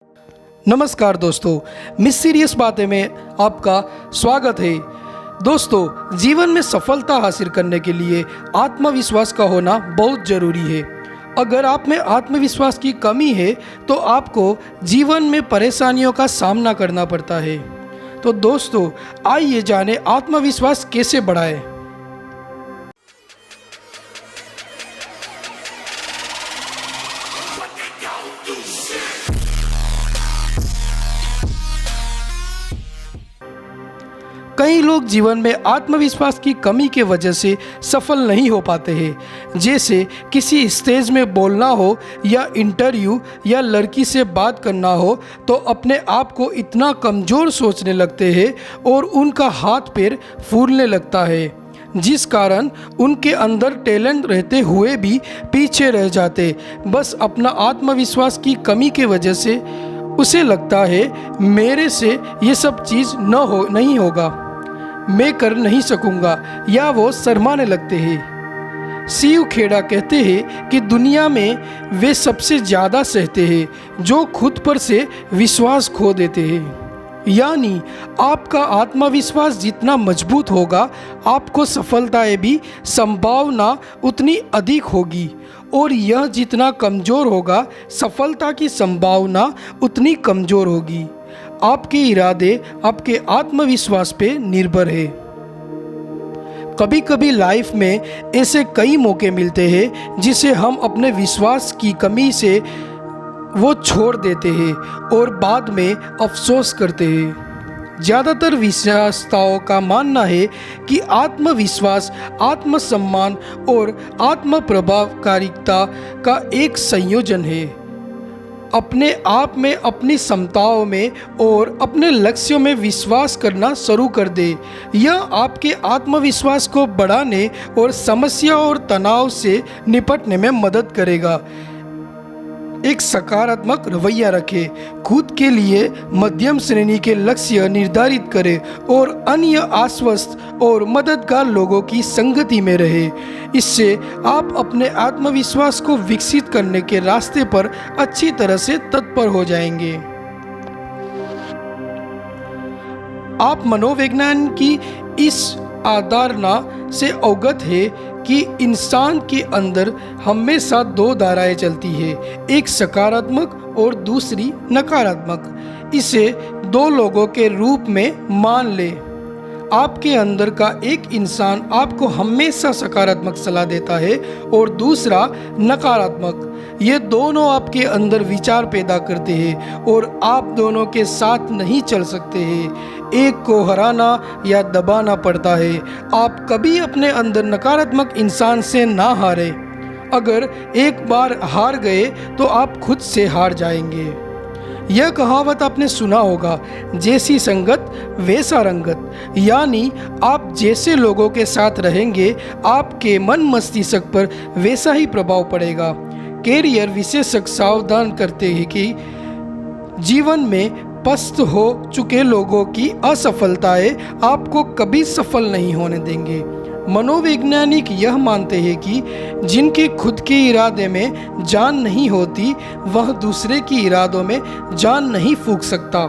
नमस्कार दोस्तों, miss serious बातें में आपका स्वागत है। दोस्तों, जीवन में सफलता हासिल करने के लिए आत्मविश्वास का होना बहुत ज़रूरी है। अगर आप में आत्मविश्वास की कमी है तो आपको जीवन में परेशानियों का सामना करना पड़ता है। तो दोस्तों, आइए जानें आत्मविश्वास कैसे बढ़ाएं। कई लोग जीवन में आत्मविश्वास की कमी के वजह से सफल नहीं हो पाते हैं। जैसे किसी स्टेज में बोलना हो या इंटरव्यू या लड़की से बात करना हो तो अपने आप को इतना कमज़ोर सोचने लगते हैं और उनका हाथ पैर फूलने लगता है, जिस कारण उनके अंदर टैलेंट रहते हुए भी पीछे रह जाते। बस अपना आत्मविश्वास की कमी के वजह से उसे लगता है मेरे से ये सब चीज़ नहीं होगा, मैं कर नहीं सकूंगा, या वो शर्माने लगते हैं। शिव खेड़ा कहते हैं कि दुनिया में वे सबसे ज़्यादा सहते हैं जो खुद पर से विश्वास खो देते हैं। यानी आपका आत्मविश्वास जितना मजबूत होगा, आपको सफलताएं भी संभावना उतनी अधिक होगी, और यह जितना कमज़ोर होगा, सफलता की संभावना उतनी कमज़ोर होगी। आपके इरादे आपके आत्मविश्वास पे निर्भर है। कभी कभी लाइफ में ऐसे कई मौके मिलते हैं जिसे हम अपने विश्वास की कमी से वो छोड़ देते हैं और बाद में अफसोस करते हैं। ज़्यादातर विशेषताओं का मानना है कि आत्मविश्वास आत्मसम्मान और आत्म प्रभावकारिता का एक संयोजन है। अपने आप में, अपनी क्षमताओं में और अपने लक्ष्यों में विश्वास करना शुरू कर दे। यह आपके आत्मविश्वास को बढ़ाने और समस्या और तनाव से निपटने में मदद करेगा। एक सकारात्मक रवैया रखें, खुद के लिए मध्यम श्रेणी के लक्ष्य निर्धारित करें और अन्य आश्वस्त और मददगार लोगों की संगति में रहें। इससे आप अपने आत्मविश्वास को विकसित करने के रास्ते पर अच्छी तरह से तत्पर हो जाएंगे। आप मनोविज्ञान की इस अवधारणा से अवगत है कि इंसान के अंदर हमेशा दो धाराएं चलती है, एक सकारात्मक और दूसरी नकारात्मक। इसे दो लोगों के रूप में मान ले। आपके अंदर का एक इंसान आपको हमेशा सकारात्मक सलाह देता है और दूसरा नकारात्मक। ये दोनों आपके अंदर विचार पैदा करते हैं और आप दोनों के साथ नहीं चल सकते हैं। एक को हराना या दबाना पड़ता है। आप कभी अपने अंदर नकारात्मक इंसान से ना हारे। अगर एक बार हार गए तो आप खुद से हार जाएंगे। यह कहावत आपने सुना होगा, जैसी संगत वैसा रंगत। यानी आप जैसे लोगों के साथ रहेंगे, आपके मन मस्तिष्क पर वैसा ही प्रभाव पड़ेगा। कैरियर विशेषज्ञ सावधान करते हैं कि जीवन में पस्त हो चुके लोगों की असफलताएं आपको कभी सफल नहीं होने देंगे। मनोवैज्ञानिक यह मानते हैं कि जिनके खुद के इरादे में जान नहीं होती, वह दूसरे के इरादों में जान नहीं फूंक सकता।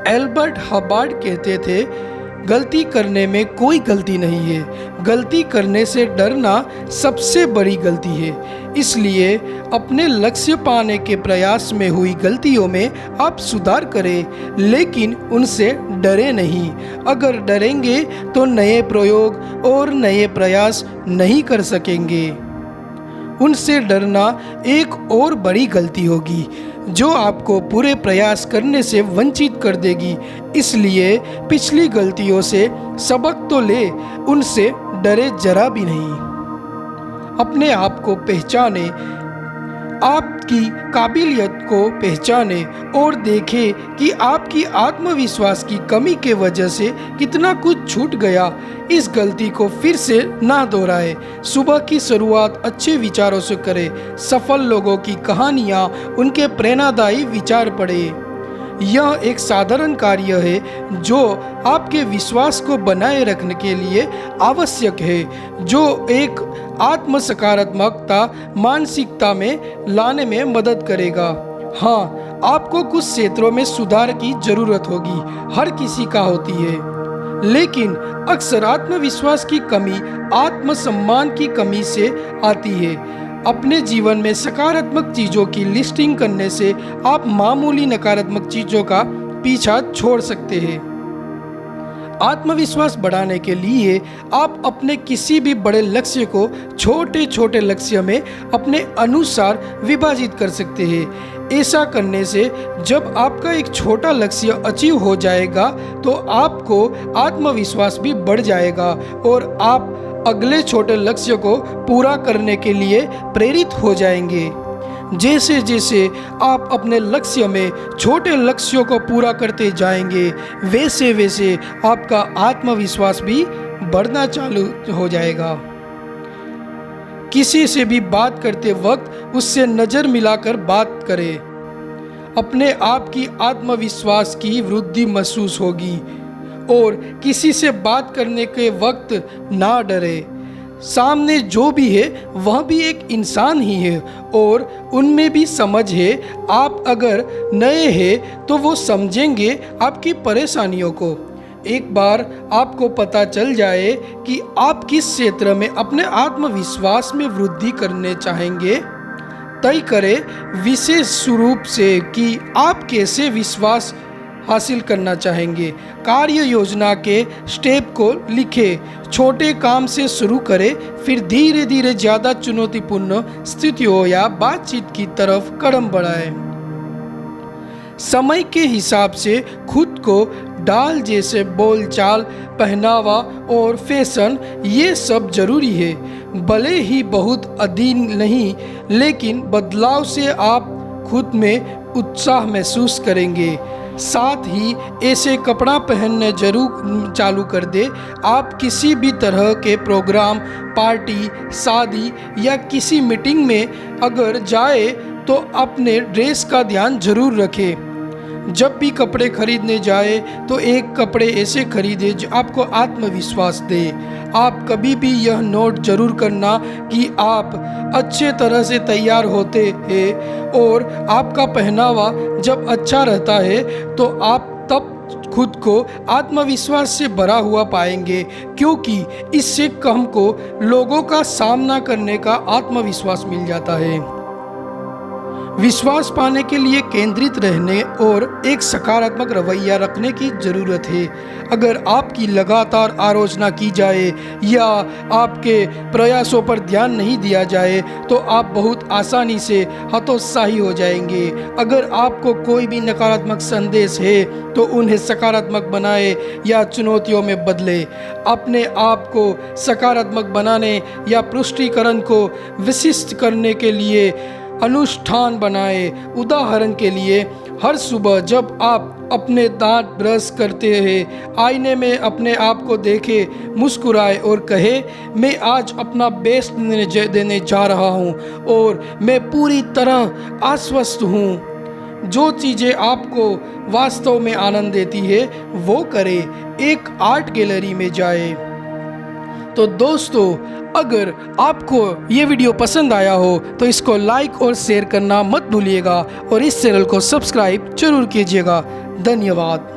एल्बर्ट हबार्ड कहते थे, गलती करने में कोई गलती नहीं है, गलती करने से डरना सबसे बड़ी गलती है। इसलिए अपने लक्ष्य पाने के प्रयास में हुई गलतियों में आप सुधार करें, लेकिन उनसे डरे नहीं। अगर डरेंगे तो नए प्रयोग और नए प्रयास नहीं कर सकेंगे। उनसे डरना एक और बड़ी गलती होगी जो आपको पूरे प्रयास करने से वंचित कर देगी। इसलिए पिछली गलतियों से सबक तो ले, उनसे डरे जरा भी नहीं। अपने आप को पहचाने, आपकी काबिलियत को पहचाने और देखें कि आपकी आत्मविश्वास की कमी के वजह से कितना कुछ छूट गया। इस गलती को फिर से ना दोहराए। सुबह की शुरुआत अच्छे विचारों से करें। सफल लोगों की कहानियाँ, उनके प्रेरणादायी विचार पढ़ें। यह एक साधारण कार्य है जो आपके विश्वास को बनाए रखने के लिए आवश्यक है, जो एक आत्म सकारात्मकता मानसिकता में लाने में मदद करेगा। हाँ, आपको कुछ क्षेत्रों में सुधार की जरूरत होगी, हर किसी का होती है, लेकिन अक्सर आत्मविश्वास की कमी आत्मसम्मान की कमी से आती है। अपने जीवन में सकारात्मक चीज़ों की लिस्टिंग करने से आप मामूली नकारात्मक चीज़ों का पीछा छोड़ सकते हैं। आत्मविश्वास बढ़ाने के लिए आप अपने किसी भी बड़े लक्ष्य को छोटे छोटे लक्ष्य में अपने अनुसार विभाजित कर सकते हैं। ऐसा करने से जब आपका एक छोटा लक्ष्य अचीव हो जाएगा तो आपको आत्मविश्वास भी बढ़ जाएगा और आप अगले छोटे लक्ष्य को पूरा करने के लिए प्रेरित हो जाएंगे। जैसे जैसे आप अपने लक्ष्य में छोटे लक्ष्यों को पूरा करते जाएंगे, वैसे वैसे आपका आत्मविश्वास भी बढ़ना चालू हो जाएगा। किसी से भी बात करते वक्त उससे नज़र मिलाकर बात करें। अपने आप की आत्मविश्वास की वृद्धि महसूस होगी और किसी से बात करने के वक्त ना डरे। सामने जो भी है वह भी एक इंसान ही है और उनमें भी समझ है। आप अगर नए हैं तो वो समझेंगे आपकी परेशानियों को। एक बार आपको पता चल जाए कि आप किस क्षेत्र में अपने आत्मविश्वास में वृद्धि करने चाहेंगे, तय करें विशेष रूप से कि आप कैसे विश्वास हासिल करना चाहेंगे। कार्य योजना के स्टेप को लिखें, छोटे काम से शुरू करें, फिर धीरे धीरे ज़्यादा चुनौतीपूर्ण स्थितियों या बातचीत की तरफ कदम बढ़ाएं। समय के हिसाब से खुद को डाल, जैसे बोलचाल, पहनावा और फैशन, ये सब जरूरी है। भले ही बहुत अधीन नहीं, लेकिन बदलाव से आप खुद में उत्साह महसूस करेंगे। साथ ही ऐसे कपड़ा पहनने जरूर चालू कर दे। आप किसी भी तरह के प्रोग्राम, पार्टी, शादी या किसी मीटिंग में अगर जाए तो अपने ड्रेस का ध्यान जरूर रखें। जब भी कपड़े खरीदने जाए तो एक कपड़े ऐसे खरीदे जो आपको आत्मविश्वास दे। आप कभी भी यह नोट जरूर करना कि आप अच्छे तरह से तैयार होते हैं और आपका पहनावा जब अच्छा रहता है तो आप तब खुद को आत्मविश्वास से भरा हुआ पाएंगे, क्योंकि इससे हमको लोगों का सामना करने का आत्मविश्वास मिल जाता है। विश्वास पाने के लिए केंद्रित रहने और एक सकारात्मक रवैया रखने की ज़रूरत है। अगर आपकी लगातार आलोचना की जाए या आपके प्रयासों पर ध्यान नहीं दिया जाए तो आप बहुत आसानी से हतोत्साही हो जाएंगे। अगर आपको कोई भी नकारात्मक संदेश है तो उन्हें सकारात्मक बनाए या चुनौतियों में बदले। अपने आप को सकारात्मक बनाने या पुष्टिकरण को विशिष्ट करने के लिए अनुष्ठान बनाए। उदाहरण के लिए, हर सुबह जब आप अपने दांत ब्रश करते हैं, आईने में अपने आप को देखें, मुस्कुराए और कहे, मैं आज अपना बेस्ट देने जा रहा हूँ और मैं पूरी तरह आश्वस्त हूँ। जो चीज़ें आपको वास्तव में आनंद देती है वो करें। एक आर्ट गैलरी में जाए। तो दोस्तों, अगर आपको ये वीडियो पसंद आया हो तो इसको लाइक और शेयर करना मत भूलिएगा और इस चैनल को सब्सक्राइब जरूर कीजिएगा। धन्यवाद।